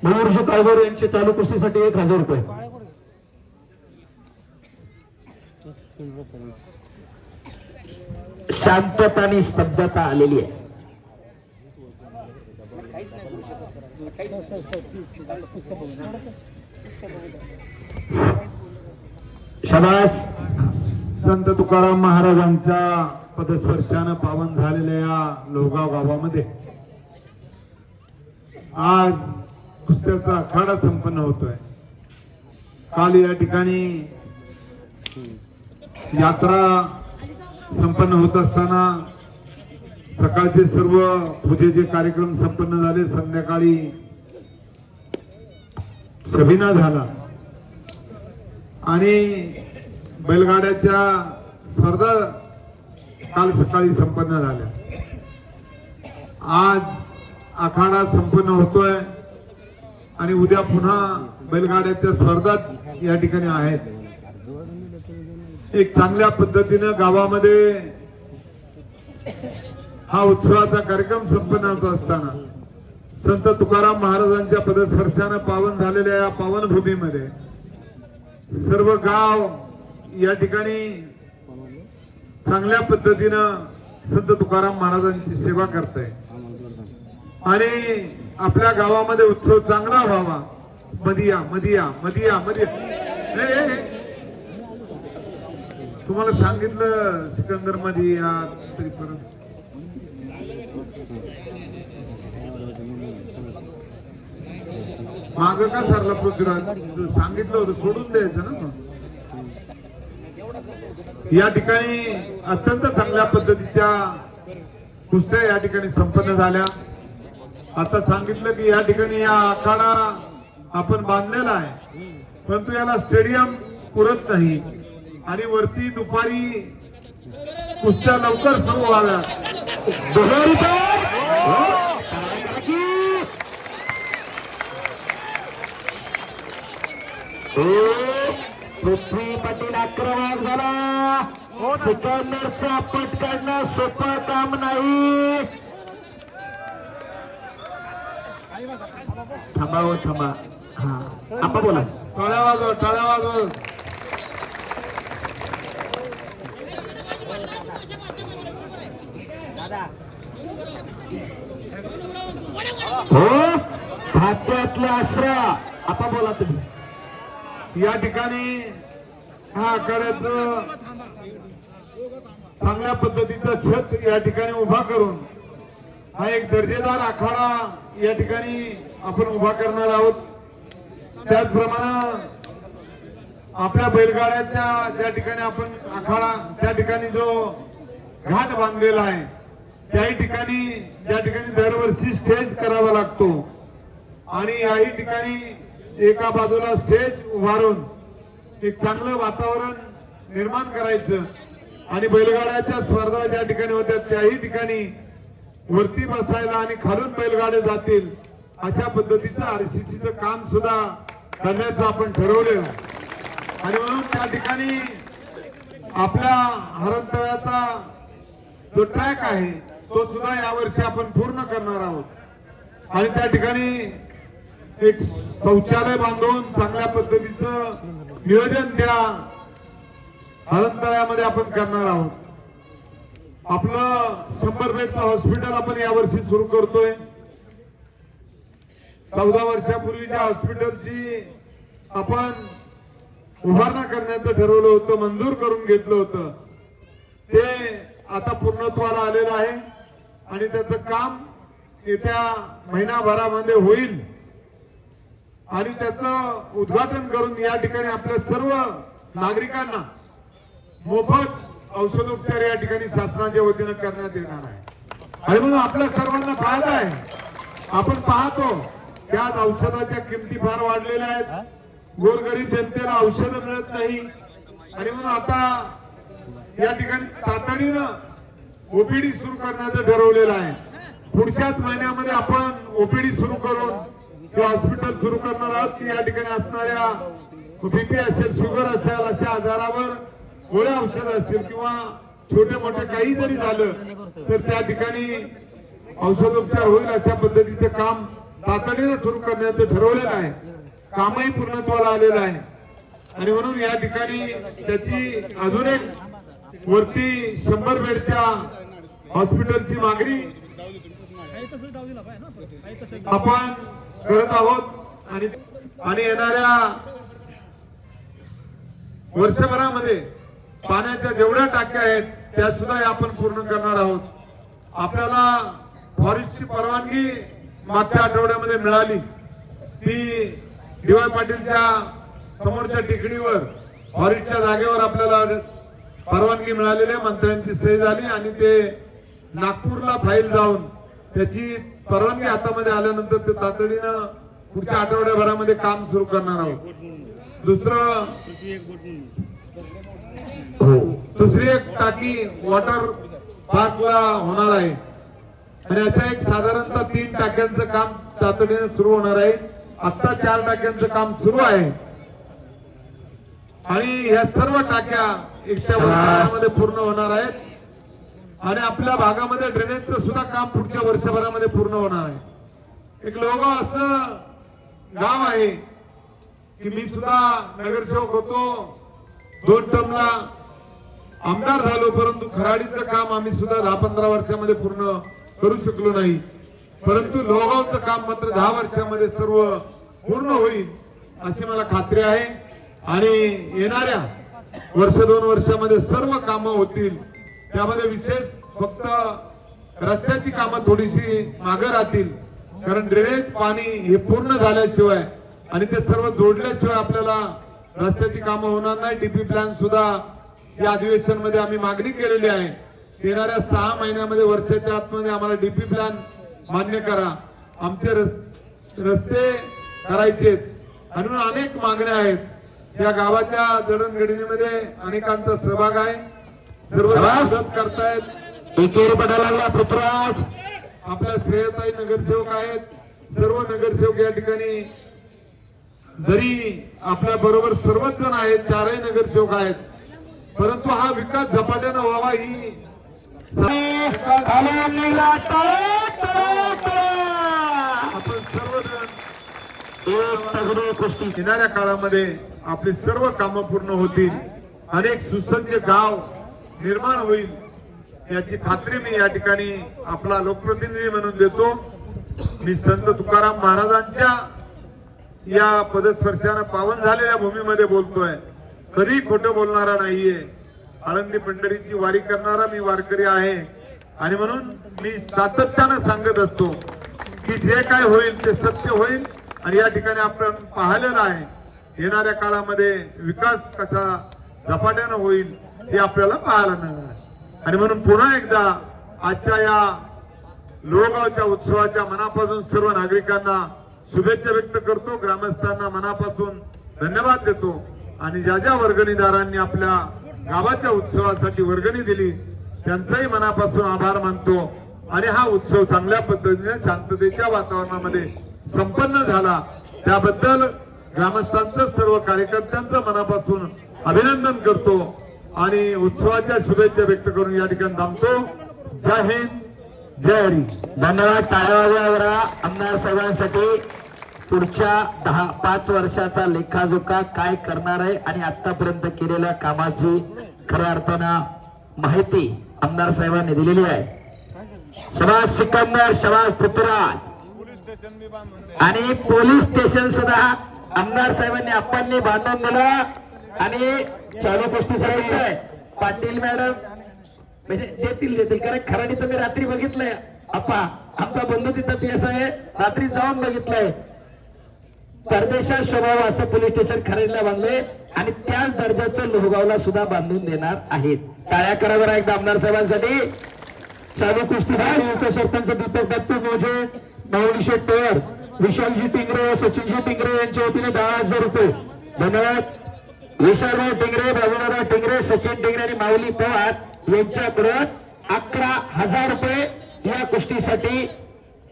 महावर्ष काळभोर यांचे चालू कुस्तीसाठी 1000 रुपये. शांतता आणि स्तब्धता आलेली आहे. शाबास. संत तुकाराम महाराजांच्या पदस्पर्शानं पावन झालेल्या या लोहगाव गावामध्ये आज कुस्त्याचा आखाडा संपन्न होतोय. काल या ठिकाणी यात्रा संपन्न होत असताना सकाळचे सर्व पूजेचे कार्यक्रम संपन्न झाले. संध्याकाळी सभिना झाला आणि बैलगाड्याच्या स्पर्धा काल सकाळी संपन्न झाल्या. आज आखाडा संपन्न होतोय आणि उद्या पुन्हा बैलगाड्याच्या स्पर्धा या ठिकाणी आहेत. एक चांगल्या पद्धतीनं गावामध्ये हा उत्सवाचा कार्यक्रम संपन्न होत असताना संत तुकाराम महाराजांच्या पदस्पर्शानं पावन झालेल्या या पावन भूमीमध्ये सर्व गाव या ठिकाणी चांगल्या पद्धतीनं संत तुकाराम महाराजांची सेवा करताय आणि आपल्या गावामध्ये उत्सव चांगला व्हावा. मदिया मदिया मदिया मदिया तुम्हाला सांगितलं सिकंदर मदिया तरी परत माग का सरला पृथ्वीराज सांगितलं होतं सोडून द्यायचं ना. या ठिकाणी अत्यंत चांगल्या पद्धतीच्या कुस्त्या या ठिकाणी संपन्न झाल्या. आता सांगितलं की या ठिकाणी या आखाडा आपण बांधलेला आहे परंतु याला स्टेडियम पुरत नाही आणि वरती दुपारी कुस्त्या लवकर सुरू व्हाव्या. पृथ्वी पाटील आक्रमक झाला. सिकंदरचा पट काढणं सोपं काम नाही. थांबावं थांबा. हा आपण बोला. टाळ्या वाजव टाळ्या वाजव. हो भाग्यातले आश्रा. आपण बोला तुम्ही. या ठिकाणी हा आखाड्याचं चांगल्या पद्धतीचं छत या ठिकाणी उभा करून हा एक दर्जेदार आखाडा या ठिकाणी आपण उभा करणार आहोत. त्याचप्रमाणे आपल्या बैलगाड्याच्या ज्या ठिकाणी आपण आखाडा त्या ठिकाणी जो घाट बांधलेला आहे त्याही ठिकाणी ज्या ठिकाणी दरवर्षी स्टेज करावा लागतो आणि याही ठिकाणी एका बाजूला स्टेज उभारून एक चांगलं वातावरण निर्माण करायचं आणि बैलगाड्याच्या स्पर्धा ज्या ठिकाणी होत्या त्याही ठिकाणी वरती बसायला आणि खालून बैलगाड्या जातील अशा पद्धतीचं आरसीसीचं काम सुद्धा करण्याचं आपण ठरवलं आणि म्हणून त्या ठिकाणी आपल्या हरणतळ्याचा जो ट्रॅक आहे तो सुद्धा यावर्षी आपण पूर्ण करणार आहोत आणि त्या ठिकाणी एक शौचालय बांधून चांगल्या पद्धतीचं नियोजन त्या हरणतळ्यामध्ये आपण करणार आहोत. आपलं 100 बेडचं हॉस्पिटल आपण यावर्षी सुरू करतोय. 14 वर्षापूर्वीच्या हॉस्पिटलची आपण उभारणा करण्याचं ठरवलं होतं, मंजूर करून घेतलं होतं. ते आता पूर्णत्वाला आलेलं आहे आणि त्याचं काम येत्या महिनाभरामध्ये होईल आणि त्याचं उद्घाटन करून या ठिकाणी आपल्या सर्व नागरिकांना मोफत औषधोपचार या ठिकाणी शासनाच्या वतीनं करण्यात येणार आहे. आणि म्हणून आपल्या सर्वांना फायदा आहे. आपण पाहतो त्यात औषधाच्या किमती फार वाढलेल्या आहेत. गोरगरीब जनतेला औषधं मिळत नाही आणि म्हणून आता या ठिकाणी तातडीनं ओपीडी सुरू करण्याचं ठरवलेलं आहे. पुढच्याच महिन्यामध्ये आपण ओपीडी सुरू करून हॉस्पिटल सुरू करणार आहोत की या ठिकाणी असणाऱ्या बीपी असेल, शुगर असेल अशा आजारावर गोळ्या औषध असतील किंवा छोटे मोठे काही जरी झालं तर त्या ठिकाणी औषधोपचार होईल अशा पद्धतीचं काम तातडीने सुरू करण्याचं ठरवलेलं आहे. कामही पूर्णत्वाला आलेलं आहे आणि म्हणून या ठिकाणी त्याची अजून एक वरती 100 बेडच्या हॉस्पिटलची मागणी आपण करत आहोत आणि येणाऱ्या वर्षभरामध्ये पाण्याच्या जेवढ्या टाक्या आहेत त्या सुद्धा आपण पूर्ण करणार आहोत. आपल्याला फॉरेस्टची परवानगी मागच्या आठवड्यामध्ये मिळाली. ती डी.वाय. पाटीलच्या समोरच्या टेकडीवर फॉरेस्टच्या जागेवर आपल्याला परवानगी मिळालेली आहे. मंत्र्यांची सही झाली आणि ते नागपूरला फाईल जाऊन त्याची परवानगी हातामध्ये आल्यानंतर ते तातडीनं पुढच्या आठवड्याभरामध्ये काम सुरू करणार आहोत. दुसरी एक टाकी वॉटर पार्कला होणार आहे आणि अशा एक साधारणतः 3 टाक्यांचं काम तातडीने सुरू होणार आहे. आता 4 टाक्यांचं काम सुरू आहे आणि या सर्व टाक्या एकट्या वर्षामध्ये पूर्ण होणार आहेत आणि आपल्या भागामध्ये ड्रेनेजचं सुद्धा काम पुढच्या वर्षभरामध्ये पूर्ण होणार आहे. एक लोगाव असं गाव आहे की मी सुद्धा नगरसेवक होतो, 2 टर्मला आमदार झालो, परंतु खराडीचं काम आम्ही सुद्धा 10-15 वर्षामध्ये पूर्ण करू शकलो नाही. परंतु लोगावचं काम मात्र 10 वर्षामध्ये सर्व पूर्ण होईल अशी मला खात्री आहे आणि येणाऱ्या 1-2 वर्षामध्ये सर्व कामं होतील. त्यामध्ये विशेष फक्त रस्त्याची कामं थोडीशी मागे राहतील, कारण ड्रेनेज पाणी हे पूर्ण झाल्याशिवाय आणि ते सर्व जोडल्याशिवाय आपल्याला रस्त्याची कामं होणार नाही. डीपी प्लॅन सुद्धा या अधिवेशन मध्ये आम्ही मागणी केलेली आहे. येणाऱ्या 6 महिन्यामध्ये वर्षाच्या आतमध्ये आम्हाला डीपी प्लॅन मान्य करा, आमचे रस्ते करायचे आणि अनेक मागण्या आहेत. या गावाच्या जडणघडणीमध्ये अनेकांचा सहभाग आहे. सर्व मदत करतायत. एकेरी पडायला पृथ्वीराज आपल्या श्रेयताई नगरसेवक आहेत. सर्व नगरसेवक या ठिकाणी जरी आपल्या बरोबर सर्वच जण आहेत, 4ही नगरसेवक आहेत, परंतु हा विकास झपाट्यानं व्हावा ही आपण सर्वजण येणाऱ्या काळामध्ये आपली सर्व कामं पूर्ण होतील. अनेक सुसज्ज गाव निर्माण होईल याची खात्री मी या ठिकाणी आपला लोकप्रतिनिधी म्हणून देतो. मी संत तुकाराम महाराजांच्या या पदस्पर्शाने पावन झालेल्या भूमीमध्ये बोलतोय. कधी खोटं बोलणारा नाहीये. आळंदी पंढरीची वारी करणारा मी वारकरी आहे आणि म्हणून मी सातत्यानं सांगत असतो की जे काय होईल ते सत्य होईल आणि या ठिकाणी आपण पाहिलेलं आहे. येणाऱ्या काळामध्ये विकास कसा झपाट्यानं होईल हे आपल्याला पाहायला मिळणार आणि म्हणून पुन्हा एकदा आजच्या या लोहगावच्या उत्सवाच्या मनापासून सर्व नागरिकांना शुभेच्छा व्यक्त करतो. ग्रामस्थांना मनापासून धन्यवाद देतो आणि ज्या ज्या वर्गणीदारांनी आपल्या गावाच्या उत्सवासाठी वर्गणी दिली त्यांचाही मनापासून आभार मानतो आणि हा उत्सव चांगल्या पद्धतीने शांततेच्या वातावरणामध्ये संपन्न झाला त्याबद्दल ग्रामस्थांचं सर्व कार्यकर्त्यांचं मनापासून अभिनंदन करतो आणि उत्सवाच्या शुभेच्छा व्यक्त करून या ठिकाणी थांबतो. जय हिंद, जय हरी. धन्यवाद. टाळ्या आमदार साहेबांसाठी पुढच्या 5 वर्षाचा लेखाजोखा काय करणार आहे आणि आतापर्यंत केलेल्या कामाची खऱ्या अर्थानं माहिती आमदार साहेबांनी दिलेली आहे. शबाज सिकंदर, शबाज पृथ्वीराज. आणि पोलीस स्टेशन सुद्धा आमदार साहेबांनी आपण बांधून दिलं आणि चालू गोष्टीसाठी पाटील मॅडम म्हणजे देतील कारण खराडी तर मी रात्री बघितलंय. आप्पा आमचा बंधू तिथं पीएस आहे, रात्री जाऊन बघितलंय. परदेशात स्वभाव असं पोलीस स्टेशन खराडीला बांधले आणि त्याच दर्जाचं लोहगावला सुद्धा बांधून देणार आहेत. टाळ्या करा बरं एकदा आमदार साहेबांसाठी. चालू कुस्तीसाठी उपसरपंच दीपक दत्तू मोजे, माऊली शेट्टीवर, विशालजी टिंगरे, सचिनजी टिंगरे यांच्या वतीने 10,000 रुपये. धन्यवाद. विशालराव टिंगरे, बाबूराव टिंगरे, सचिन टिंगरे आणि माऊली पवार यांच्याकडून 11,000 रुपये या कुस्तीसाठी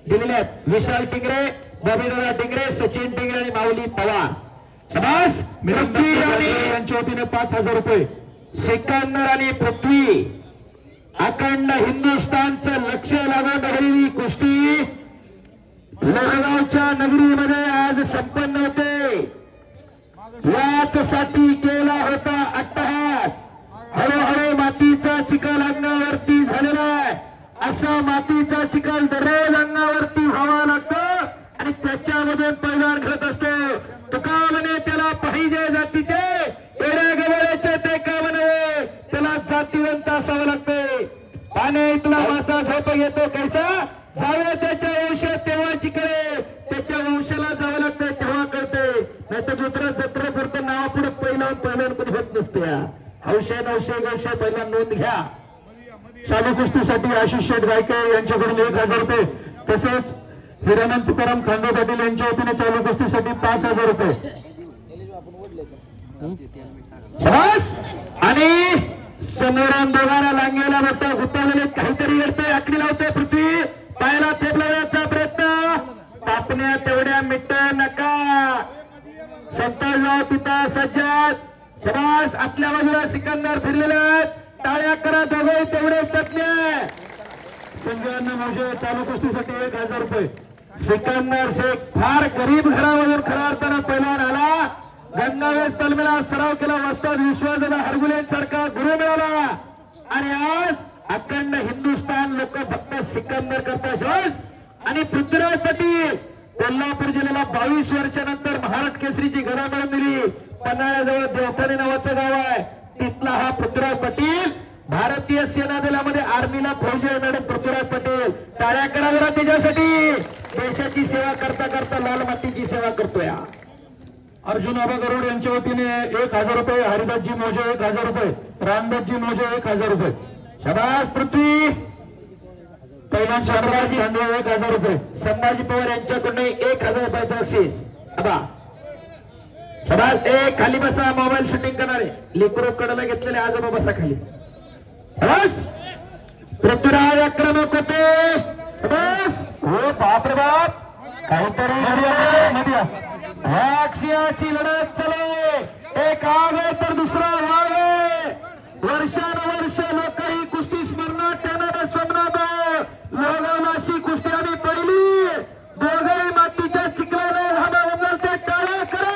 दिलेले आहेत. विशाल टिंगरे, बाबूराव टिंगरे, सचिन टिंगरे आणि माऊली पवार. शबास. यांच्या वतीने 5,000 रुपये. सिकंदर आणि पृथ्वी अखंड हिंदुस्थानचं लक्ष लागून राहिलेली कुस्ती लोहगावच्या नगरीमध्ये आज संपन्न होते. याचसाठी केला होता अट्टहास. हळूहळू मातीचा चिखल अंगावरती झालेला आहे. असा मातीचा चिखल दररोज अंगावरती व्हावा लागतो आणि त्याच्यामधून पैलवान घडत असतो. तुका म्हणे त्याला पाहिजे जातीचे एड्या गवळ्याचे ते का म्हणे त्याला जातीवंत असावं लागते. पाणी इथला मासा झोप घेतो कैसा जावे त्याच्या वंशात तेव्हा चिकळे त्याच्या वंशाला जावं लागतंय तेव्हा कळते. नाही तर जत्रा करतो नावा पुढे पहिलं कधी होत नसते. हौशे नवशे गवशे पहिला नोंद घ्या. चालू कुस्तीसाठी आशिष शेठ गायके यांच्याकडून 1000 रुपये, तसेच हिरानंद तुकाराम खांदे पाटील यांच्या वतीने चालू कुस्तीसाठी 5000 रुपये. आणि समोरून दोघांना लांगेला बघतो गुत्तावले काहीतरी घडतंय. आकडी लावतोय पृथ्वी पायाला थेप लावण्याचा प्रयत्न. तापण्या तेवढ्या मिट नका. संतोषराव तिथं सज्जाद शबास. आपल्या बाजूला सिकंदर फिरलेले आहेत. टाळ्या करा दोघे तेवढे तज्ञ. संजय मोजे चालू कुस्तीसाठी 1000 रुपये. सिकंदर शेख फार गरीब घरामधून खऱ्या अर्थानं पैलवान आला. गंगावेश तालमीला सराव केला. वस्ताद विश्वासदादा हरगुलेंसारखा गुरु मिळाला आणि आज अखंड हिंदुस्थान लोक फक्त सिकंदर करता शोष. आणि पृथ्वीराज पाटील कोल्हापूर जिल्ह्याला 22 वर्षानंतर महाराष्ट्र केसरीची गदा मिळवून दिली. पन्हाळ्याजवळ देवठाणे नावाचं गाव आहे. तिथला हा पृथ्वीराज पाटील भारतीय सेना दलामध्ये आर्मीला फौजी मॅडम पृथ्वीराज पाटील. टाळ्या करा जरा त्याच्यासाठी. देशाची सेवा करता करता लाल मातीची सेवा करतोय. अर्जुन आबा गरुड यांच्या वतीने 1000 रुपये. हरिदासजी मोजे 1000 रुपये. रामदासजी मोजे 1000 रुपये. शबास पृथ्वी. पैलवान शंभराजी खांडवे 1000 रुपये. संभाजी पवार यांच्याकडून 1000 रुपयाचं बक्षीस. आबा शबास. खाली बसा. मोबाईल शूटिंग करणारे लेकरो कडला घेतलेले आजोबा बसा खाली. पृथ्वीराज आक्रमक होते. हो बापरे बाप. काहीतरी सिंहाची लढत चालू. एक आगे तर दुसरा वागे. वर्षानुवर्ष लोक ही कुस्ती स्मरणात ठेवणारे स्वप्नात लोहगावलाशी कुस्ती आम्ही पहिली. दोघेही मातीच्या चिखलाने धाबा उमलते. टाळ्या करा.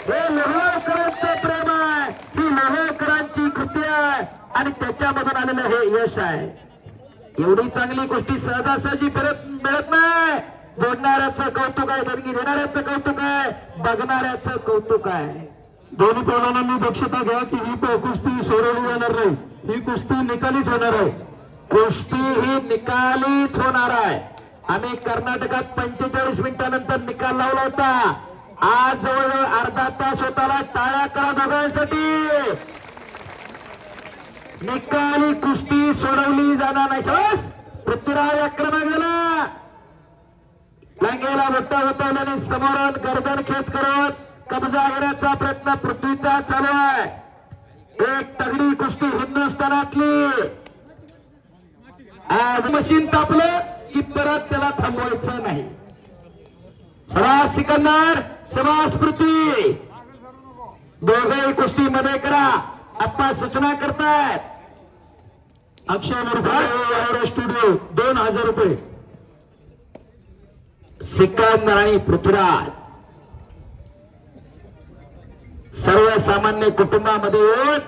हे लोहगावकरांचं प्रेम आहे. ही लोहगावकरांची कृती आहे आणि त्याच्यामधून आलेलं हे यश आहे. एवढी चांगली गोष्टी सहजासहजी परत मिळत नाही. जोडणाऱ्याचं कौतुक आहे. देणगी देणाऱ्याचं कौतुक आहे. बघणाऱ्याचं कौतुक आहे. दोन्ही पैलवानांनी दक्षता घ्या की ही कुस्ती सोडवली जाणार नाही. ही कुस्ती निकालीच होणार आहे. कुस्ती ही निकालीच होणार आहे. आम्ही कर्नाटकात 45 मिनिटांनंतर निकाल लावला होता. आज जवळजवळ अर्धा तास होताला. टाळ्या करा दोघांसाठी. निकाली कुस्ती सोडवली जाणार नाही. पृथ्वीराज आक्रमक झाला. लांगेला मोठा होताल्याने समोरून गर्दन खेच करत कब्जा घेण्याचा प्रयत्न पृथ्वीचा चालू आहे. एक तगडी कुस्ती हिंदुस्थानातली. आज मशीन तापलं की परत त्याला थांबवायचं नाही. शबास सिकंदर. शबास पृथ्वी. दोघेही कुस्ती मध्ये करा. आप्पा सूचना करतायत. अक्षय मुरफा स्टुडिओ 2000 रुपये. सिकंदर आणि पृथ्वीराज सर्वसामान्य कुटुंबामध्ये येऊन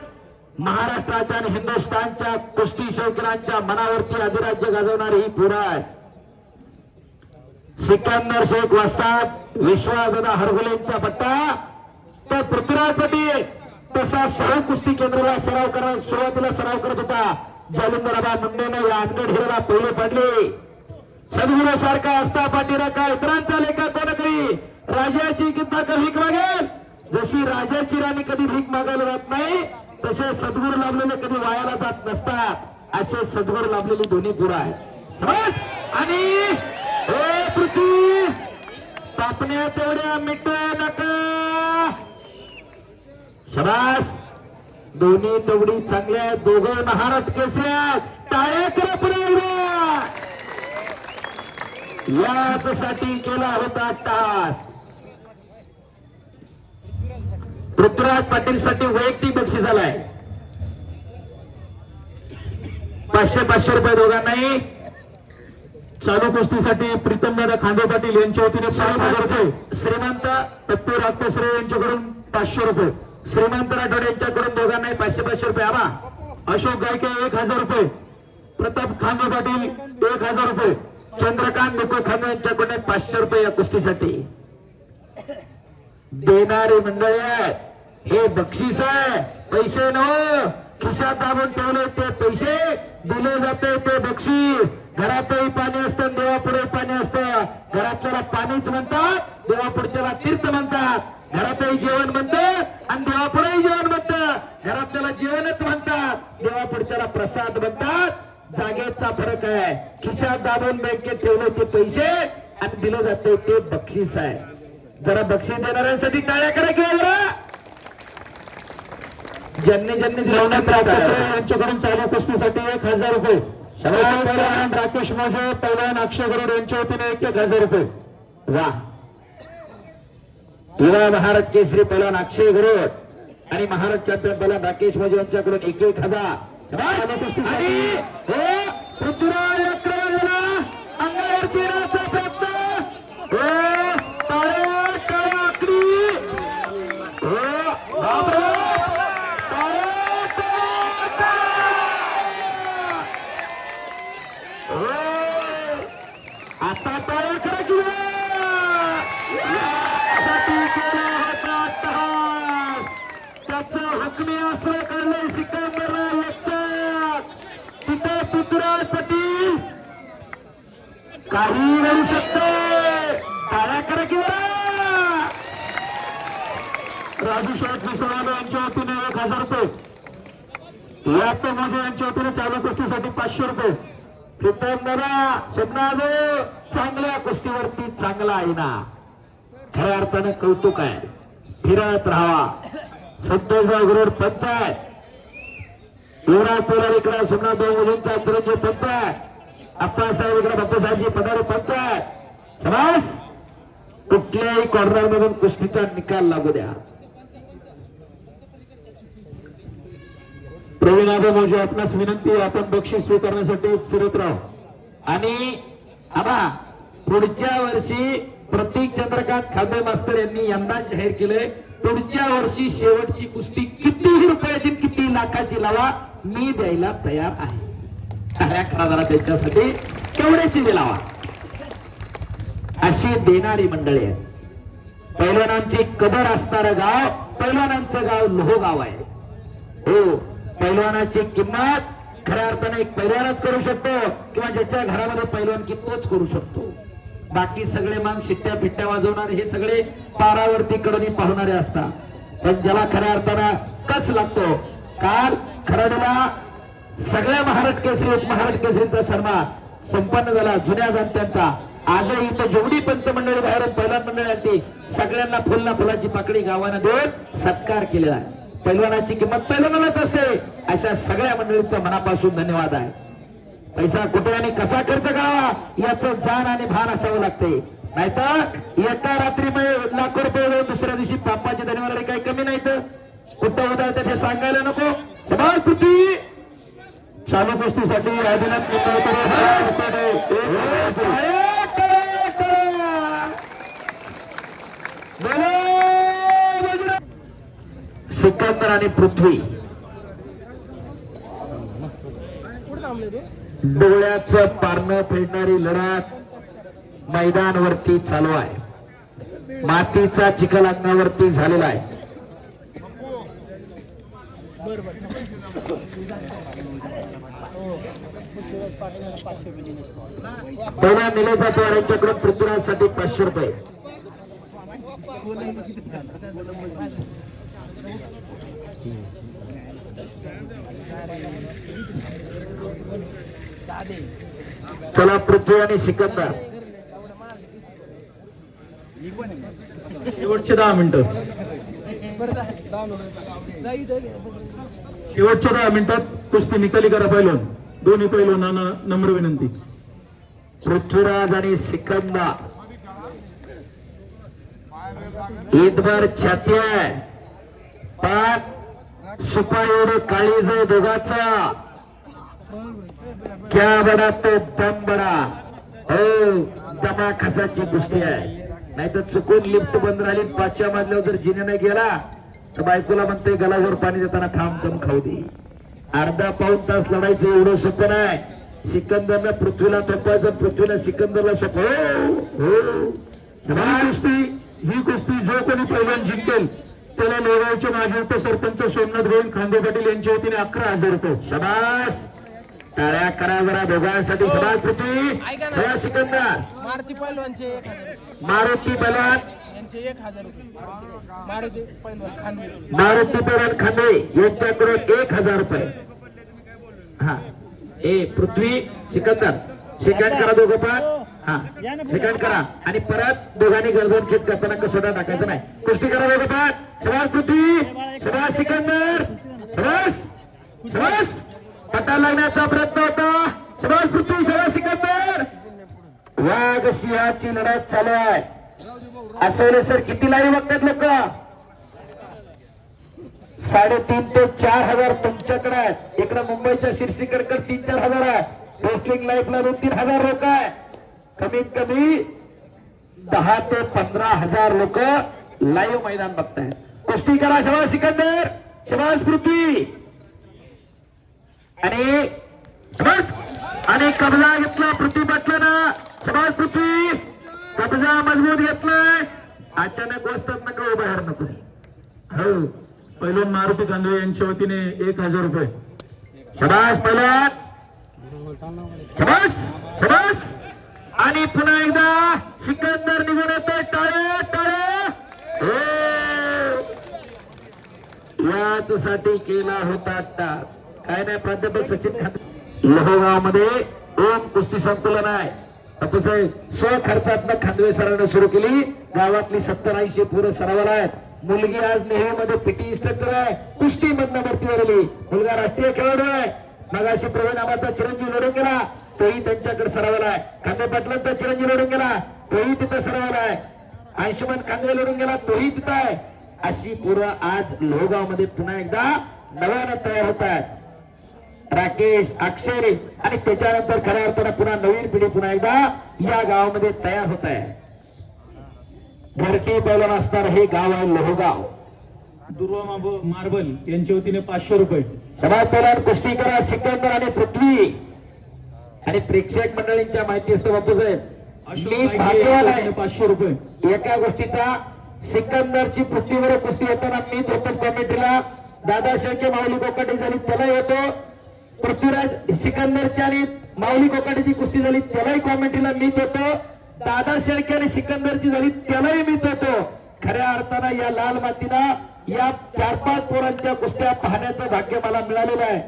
महाराष्ट्राच्या आणि हिंदुस्थानच्या कुस्ती शौकीनांच्या मनावरती अधिराज्य गाजवणारी ही पोरं आहे. सिकंदर शेख वस्ताद विश्वासदादा हरगुलेंचा पट्टा. तर पृथ्वीराज पाटील तसा शाहू कुस्ती केंद्राला सुरुवातीला सराव करत होता. जालिंदराबा मुंडेने या अनगढ हिराला पहिले पाडले. सद्गुरू सारखा असता पाठीराखा इतरांचा लेखा कोण करी. राजाची किंवा भीक मागेल. जशी राजाची राणी कधी भीक मागायला जात नाही तसे सद्गुरू लाभलेले कधी वायाला जात नसतात. असे सद्गुरू लाभलेली दोन्ही गुरु आहेत. आणि पृथ्वी तापण्या तेवढ्या मिट नका. शबास. दोन्ही तेवढी चांगल्या. दोघं महाराष्ट्र केसऱ्या. टाळ्या करा पुन्हा. यासाठी केला होता तास. पृथ्वीराज पाटील साठी वैयक्तिक बक्षीस झालाय. 500 रुपये दोघांनाही. चालू कुस्तीसाठी प्रीतमदादा खांदे पाटील यांच्या वतीने 5,000 रुपये, श्रीमंत पप्पू राजपसरे यांच्याकडून 500 रुपये, श्रीमंत राठोड यांच्याकडून दोघांनाही 500 रुपये. आबा अशोक गायके 1,000 रुपये, प्रताप खांदे पाटील 1,000 रुपये, चंद्रकांत नको खांदे यांच्याकडून 500 रुपये या कुस्तीसाठी. देणारी मंडळी आहे, हे बक्षीस आहे, पैसे नव खिशात दाबून ठेवले ते पैसे दिले जाते, ते बक्षीस. घरातही पाणी असतं, देवापुढे पाणी असतं. घरातल्याला पाणीच म्हणतात, देवापुढच्याला तीर्थ म्हणतात. घरातही जेवण म्हणतं आणि देवापुढेही जेवण म्हणतं. घरातल्याला जेवणच म्हणतात, देवापुढच्याला प्रसाद म्हणतात. जागेचा फरक आहे. खिशात दाबून बँकेत ठेवले ते पैसे आणि दिलं जाते ते बक्षीस आहे. जरा बक्षीस देणाऱ्यांसाठी टाळ्या करा किंवा जरा ज्यांनी नवनाथ राजपसरे यांच्याकडून चालू कुस्तीसाठी 1,000 रुपये, पैलवान राकेश मोजे, पैलवान अक्षय गरुड यांच्या वतीने 1,000 रुपये. वा युवा महाराज केसरी पैलवान अक्षय गरुड आणि महाराज चॅम्पियन पैलवान राकेश मोजे यांच्याकडून 1,000. आणि हो पृथ्वीराज आक्रमण झाला, अंगावरती येण्याचा प्रयत्न. हो टाळ्या टाळ्या आकडी. हो बापरे, टाळ्या, टाळ्या, टाळ्या. हो आता टाळ्या करा की यासाठी केला होता अट्टहास. त्याचं हुकमी आसरा काढलंय सिकंदरला एकटाक. तिथे पृथ्वीराज पाटील काही होऊ शकते. टाळ्या करा की राजू शेठ मिसळवाले यांच्या वतीने 1,000 रुपये, यात्रा मोजे यांच्या वतीने चालू कुस्तीसाठी 500 रुपये. प्रीतम दादा शब्दाज चांगल्या कुस्तीवरती चांगला आहे ना, खऱ्या अर्थानं कौतुक आहे. फिरत राहावा. संतोषराव गरुड पंच आहे, युवराज पोलार इकडे सोमनाथभाऊ मुलींचा चिरंजीव पंच आहे, अप्पासाहेब इकडे बापूसाहेबजी पदारे पंच आहे. शाबास. कुठल्याही कॉर्नर मधून कुस्तीचा निकाल लागू द्या. प्रवीण मोजे आपणास विनंती आहे, आपण बक्षीस स्वीकारण्यासाठी फिरत राहू. आणि आबा पुढच्या वर्षी प्रतीक चंद्रकांत खांदे मास्तर यांनी यंदा जाहीर केलंय, पुढच्या वर्षी शेवटची कुस्ती कितीही रुपयाची किती लाखाची लावा, मी द्यायला तयार आहे. टाळ्या करा जरा त्यांच्यासाठी, केवढ्याची दिलावा. अशी देणारी मंडळी आहे. पैलवानांची कदर असणारं गाव पैलवानांचं गाव लोहगाव आहे. हो पैलवानाची किंमत खऱ्या अर्थाने एक पैलवानच करू शकतो किंवा ज्याच्या घरामध्ये पैलवानकी तोच करू शकतो. बाकी सगळे मान शिट्ट्या फिट्ट्या वाजवणारे हे सगळे पारावरती कडनी पाहणारे असतात. पण ज्याला खऱ्या अर्थानं कस लागतो. काल खराडीला सगळ्या महाराष्ट्र केसरी उपमहाराष्ट्र केसरीचा सन्मान संपन्न झाला जुन्या जाणत्यांचा. आजही इथं जेवढी पंचमंडळी बाहेरून पैलवान मंडळी आली सगळ्यांना फुलना फुलाची पाकळी गावानं देऊन सत्कार केलेला आहे. पैलवानाची किंमत पैलवानालाच असते. अशा सगळ्या मंडळींचा मनापासून धन्यवाद आहे. पैसा कुठे आणि कसा खर्च करावा याचं जाण आणि भान असावं लागते. नाहीतर एका रात्रीमध्ये लाखो रुपये देऊन दुसऱ्या दिवशी पापाचे धन्यवाद काही कमी नाही. तर कुठं उदाहरण हे सांगायला नको. समाज कृती चालू कुस्तीसाठी आदिनाथ सिकंदर आणि पृथ्वी डोळ्याचं पारणं फेडणारी लढत मैदानावरती चालू आहे. मातीचा चिखल अंगावरती झालेला आहे. पहिल्या निलेचा पवार यांच्याकडून पृथ्वीराजसाठी 500 रुपये. चला पृथ्वी आणि सिकंदर शेवटचे 10 मिनिटं, शेवटच्या 10 मिनिटात कुस्ती निकाली करा. पैलवान दोन्ही पैलवानांना नम्र विनंती. पृथ्वीराज आणि सिकंदर ईदभर छाती आहे. पण सुपारी काळीज दोघाचा क्या बडा तो दम बडा. हो दमा खसाची कुस्ती आहे. नाही तर चुकून लिफ्ट बंद राहिली 5व्या मजल्यावर जर जिन्याने गेला तर बायकोला म्हणते गलावर पाणी देताना थांब दम खाऊ दे. अर्धा पाऊण तास लढायचं एवढं सोपं नाही. सिकंदरनं पृथ्वीला थोपवायचं, पृथ्वीनं सिकंदरला ही कुस्ती जो कोणी पहिल्यांदा जिंकेल त्याला लोगावचे माजी उपसरपंच सोमनाथ गोविंद खांदे पाटील यांच्या वतीने 11,000 रुपये. शबास टाळ्या करा जरा दोघांसाठी. शबास पृथ्वी थोडा सिकंदर. मारुती पैलवानचे 1,000 मारुती बलवान यांचे 1,000 रुपये. मारुती पैलवान खानवे. मारुती बलवान खांदे यांच्याकडून 1,000 रुपये. हा ए पृथ्वी सिकंदर सेकंड करा दोघं पण. हा सेकंड करा आणि परत दोघांनी गर्दन खेच करताना कसोटा टाकायचं नाही. कुस्ती करा दोघं पण. शबास पृथ्वी, शबास सिकंदर, शबास शबास. पटा लागण्याचा प्रयत्न होता. शबास पृथ्वी, शबास सिकंदर. वाघ सिंहाची लढत चालू आहे. असोले सर किती लाईव्ह बघतात लोक? 3,500 ते 4,000 तुमच्याकडे आहेत. इकडे मुंबईच्या शिरसीकडे 3-4 हजार आहे. रेसलिंग लाईफला 2-3 हजार लोक आहे. कमीत कमी 10 ते 15,000 लोक लाईव्ह मैदान बघतायत. कुस्ती करा. शबास सिकंदर, शबास पृथ्वी. आणि शबास आणि कब्जा घेतला पृथ्वी पाटलानं. शबास पृथ्वी, कब्जा मजबूत घेतलाय. अचानक वस्तात नका बाहेर नको. हो पहिलवान मारुती खांदवे यांच्या वतीने 1,000 रुपये. शबास पहिलवान, शबास शबास. आणि पुन्हा एकदा सिकंदर निघून येतोय. टाळ्या टाळ्या. यासाठी केला होता टास. काय नाही प्राध्यापक सचिन खांदवे. लोहगाव मध्ये ओम कुस्ती संकुलन आहे. बापूसाहेब स्वखर्चातनं खांदवे सरांना सुरू केली. गावातली 70-80 पोरं सरावाला आहेत. मुलगी आज नेहमीमध्ये पीटी इन्स्ट्रक्टर आहे. कुस्ती मधनं भरतीवर आली. मुलगा राष्ट्रीय खेळाडू आहे. मगाशी प्रवीण नावाचा चिरंजीव लढून गेला, तोही त्यांच्याकडे सरावाला आहे. खांदे पाटलांचा चिरंजीव लढून गेला, तोही तिथं सरावाला आहे. अंशुमन खांदवे लढून गेला, तोही तिथं आहे. अशी पोरं आज लोहगाव मध्ये पुन्हा एकदा नव्यानं तयार होत आहेत. राकेश, अक्षय आणि त्याच्यानंतर खऱ्या अर्थानं पुन्हा नवीन पिढी पुन्हा एकदा या गावामध्ये तयार होत आहे. घरटी पैलवान असणार हे गाव आहे लोहगाव. दुर्वा मार्बल यांच्या वतीने 500 रुपये. शबास पैलवान कुस्ती करा. सिकंदर आणि पृथ्वी. आणि प्रेक्षक मंडळींच्या माहिती असतं बापूसाहेब, मी भाग्यवान आहे 500 रुपये. एका गोष्टीचा. सिकंदरची पृथ्वीवर कुस्ती होताना मीच होतो कमिटीला. दादा शेळके माऊली कोकाटे झाली त्याला येतो. पृथ्वीराज सिकंदरची आणि माऊली कोकाटेची कुस्ती झाली त्यालाही कॉमेंट्रीला मीच होतो. दादा शेळके आणि सिकंदरची झाली त्यालाही मीच होतो. खऱ्या अर्थानं या लाल मातीनं या 4-5 पोरांच्या कुस्त्या पाहण्याचं भाग्य मला मिळालेलं आहे.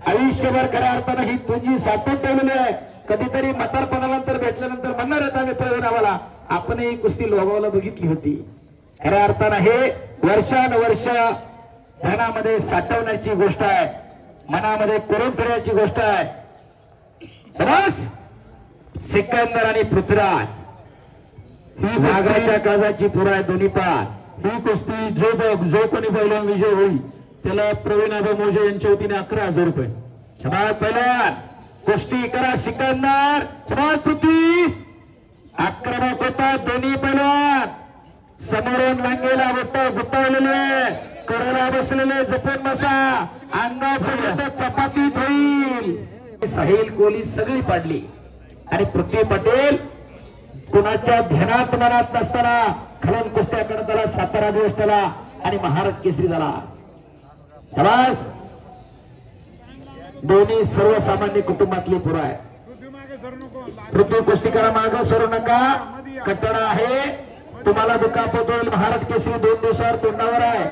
आयुष्यभर खऱ्या अर्थानं ही तुझी साठवून ठेवलेली आहे. कधीतरी म्हातारपणानंतर भेटल्यानंतर म्हणणार आहेत आम्ही प्रवीणावाला आपण ही कुस्ती लोगावला बघितली होती. खऱ्या अर्थानं हे वर्षानुवर्ष धनामध्ये साठवण्याची गोष्ट आहे, मनामध्ये करून ठेवण्याची गोष्ट आहे. समज सिकंदर आणि पृथ्वीराज ही नागराच्या काळजाची पुरा आहे दोन्ही पार. ही कुस्ती जो कोणी पहिला विजय होईल त्याला प्रवीण आबा मोजे यांच्या वतीने 11,000 रुपये. समाज पहिलवान कुस्ती करा. सिकंदर, समाज पृथ्वी. आक्रमक होता दोन्ही पहिलवान. समोरून लांगेला गुतावलेले, कडेला बसलेले जपून बसा. अंगापर्यंत चपातीत होईल. साहिल कोहली सगळी पाडली आणि पृथ्वी पटेल कुणाच्या ध्यानात मनात नसताना खलन कुस्त्या करत आला. सातारा दिवस त्याला आणि महाराष्ट्र केसरी झाला. शाबास. दोन्ही सर्वसामान्य कुटुंबातली पोरं आहे. पृथ्वी कुस्ती करा. मागं सरू नका. कट्टडा आहे. तुम्हाला दुखापत होईल. महाराष्ट्र केसरी 2 दिवसावर तोंडावर आहे.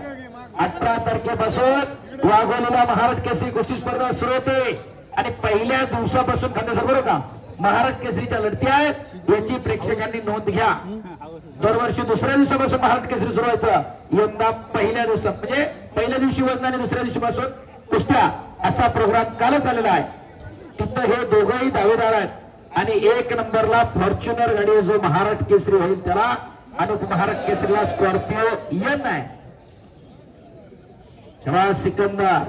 18 तारखेपासून वाघोलीला महाराष्ट्र केसरी कुस्ती स्पर्धा सुरू होते आणि पहिल्या दिवसापासून खांदेसर बरोबर का महाराष्ट्र केसरीच्या लढती आहेत याची प्रेक्षकांनी नोंद घ्या. दरवर्षी दुसऱ्या दिवसापासून महाराष्ट्र केसरी सुरू व्हायचं. यंदा पहिल्या दिवसा म्हणजे पहिल्या दिवशी वजन आणि दुसऱ्या दिवशीपासून कुस्त्या असा प्रोग्राम कालच आलेला आहे. तिथं हे दोघंही दावेदार आहेत आणि 1 नंबरला फॉर्च्युनर गाडी जो महाराष्ट्र केसरी होईल त्याला आणि महाराष्ट्र केसरीला स्कॉर्पिओ यन आहे. सिकंदर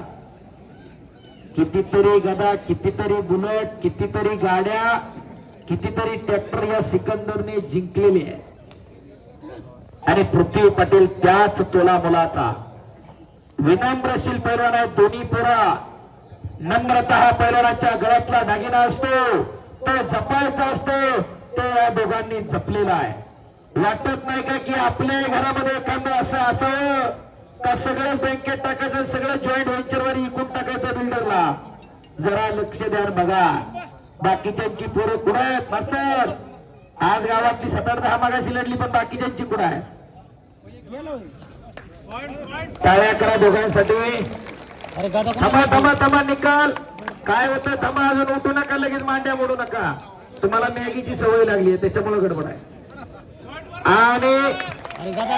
कितीतरी गदा, कितीतरी बुलेट, कितीतरी गाड्या, कितीतरी ट्रॅक्टर या सिकंदरने जिंकलेले आहे आणि पृथ्वी पटेल त्याच तोला मुलाचा विनम्रशील पैलवान आहे. दोन्ही पोरा नम्रता हा पैलवानाच्या गळ्यातला दागिना असतो, तो जपायचा असतो, तो या दोघांनी जपलेला आहे. वाटत नाही का की आपल्या घरामध्ये एखादं असं असावं का सगळं बँकेत टाकायचं, सगळं जॉईंट व्हेंचरवर विकून टाकायचं बिल्डरला. जरा लक्ष द्या बघा बाकीच्यांची पोरं कुठं आहेत मास्तर. आज गावातली 7-10 मागाशी लढली पण बाकीच्यांची कुठं आहे. टाळ्या करा दोघांसाठी. अरे गादा थांबा थांबा थांबा निकाल काय होतं थांबा. अजून उठू नका, लगेच मांड्या मोडू नका. तुम्हाला मॅगीची सवय लागली आहे त्याच्यामुळे गडबड आहे. आणि अरे गादा